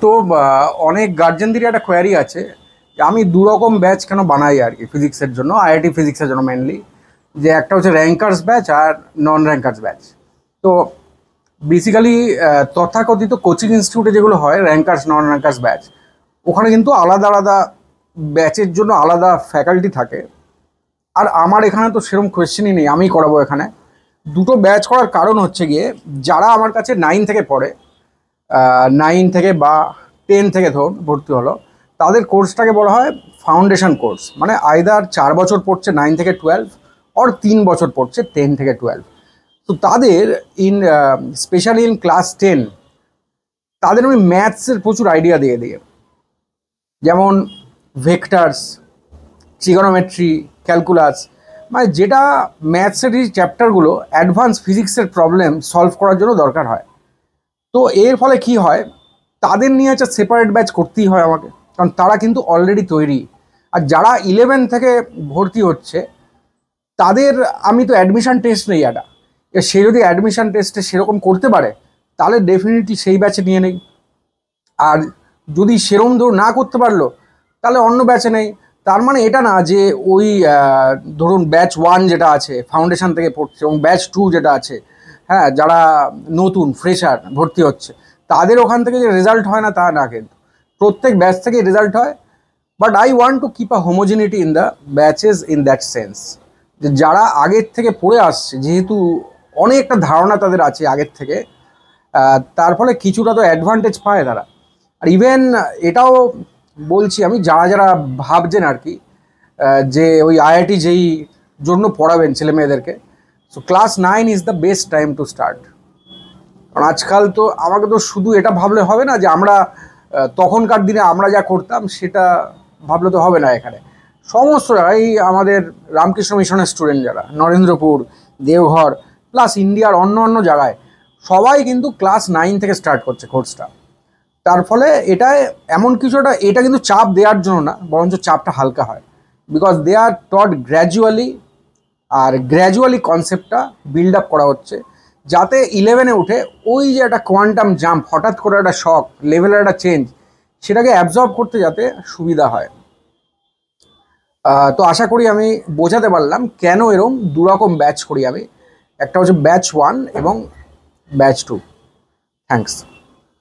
তো অনেক গার্জেনদেরই একটা কোয়ারি আছে যে আমি দু রকম ব্যাচ কেন বানাই আর কি ফিজিক্সের জন্য, আইআইটি ফিজিক্সের জন্য মেনলি। যে একটা হচ্ছে র্যাঙ্কার্স ব্যাচ আর নন র্যাঙ্কার্স ব্যাচ। তো বেসিক্যালি তথাকথিত কোচিং ইনস্টিটিউটে যেগুলো হয় র্যাঙ্কার্স নন র্যাঙ্কার্স ব্যাচ, ওখানে কিন্তু আলাদা আলাদা ব্যাচের জন্য আলাদা ফ্যাকাল্টি থাকে। আর আমার এখানে তো সেরকম কোয়েশ্চেনই নেই, আমি করাবো এখানে। দুটো ব্যাচ করার কারণ হচ্ছে গিয়ে, যারা আমার কাছে 9 থেকে পড়ে, 9 থেকে বা 10 থেকে ধরুন ভর্তি হলো, তাদের কোর্সটাকে বলা হয় ফাউন্ডেশন কোর্স। মানে আইদার 4 বছর পড়ছে 9 থেকে 12, আর 3 বছর পড়ছে 10 থেকে 12। তো তাদের স্পেশালি ইন ক্লাস 10 তাদের আমি ম্যাথসের প্রচুর আইডিয়া দিয়ে দিই, যেমন ভেক্টরস, ট্রিগোনোমেট্রি, ক্যালকুলাস, মানে যেটা ম্যাথসের এই চ্যাপ্টারগুলো অ্যাডভান্স ফিজিক্সের প্রবলেম সলভ করার জন্য দরকার হয়। তো এর ফলে কি হয়, তাদের নিয়ে একটা সেপারেট ব্যাচ করতেই হয় আমাকে, কারণ তারা কিন্তু অলরেডি তৈরি। আর যারা 11 থেকে ভর্তি হচ্ছে তাদের আমি তো অ্যাডমিশন টেস্ট নেই একটা, সে যদি অ্যাডমিশন টেস্টে সেরকম করতে পারে তাহলে ডেফিনেটলি সেই ব্যাচে নিয়ে নেই। আর যদি সেরকম না করতে পারলো তাহলে অন্য ব্যাচে নেই। তার মানে এটা না যে ওই ধরুন ব্যাচ 1 যেটা আছে ফাউন্ডেশন থেকে পড়ছে এবং ব্যাচ 2 যেটা আছে, হ্যাঁ, যারা নতুন ফ্রেশার ভর্তি হচ্ছে, তাদের ওখান থেকে যে রেজাল্ট হয় না তা না, কিন্তু প্রত্যেক ব্যাচ থেকে রেজাল্ট হয়। But I want to keep a homogeneity in the batches in that sense, যে যারা আগের থেকে পড়ে আসছে, যেহেতু অনেকটা ধারণা তাদের আছে আগের থেকে, তার ফলে কিছুটা তো অ্যাডভান্টেজ পায় তারা। আর ইভেন এটাও বলছি আমি, যারা যারা ভাবছেন আর কি যে ওই আইআইটি যেই জন্য পড়াবেন ছেলে মেয়েদেরকে, so class 9 is the best time to start. কারণ আজকাল তো আমাকে তো শুধু এটা ভাবলে হবে না যে আমরা তখনকার দিনে আমরা যা করতাম সেটা ভাবলে তো হবে না। এখানে সমস্ত জায়গায় আমাদের রামকৃষ্ণ মিশনের স্টুডেন্ট যারা নরেন্দ্রপুর, দেওঘর, প্লাস ইন্ডিয়ার অন্য অন্য জায়গায়, সবাই কিন্তু ক্লাস 9 থেকে স্টার্ট করছে কোর্সটা। তার ফলে এটায় এমন কিছুটা, এটা কিন্তু চাপ দেওয়ার জন্য না, বরঞ্চ চাপটা হালকা হয়, because they are taught gradually. আর গ্র্যাজুয়ালি কনসেপ্টটা বিল্ড আপ করা হচ্ছে, যাতে 11-এ উঠে ওই যে একটা কোয়ান্টাম জাম্প, হঠাৎ করে একটা শক লেভেলের একটা চেঞ্জ, সেটাকে অ্যাবজর্ব করতে যাতে সুবিধা হয়। তো আশা করি আমি বোঝাতে পারলাম কেন এরকম দুরকম ব্যাচ করি আমি। একটা হচ্ছে ব্যাচ 1 এবং ব্যাচ 2। থ্যাংকস।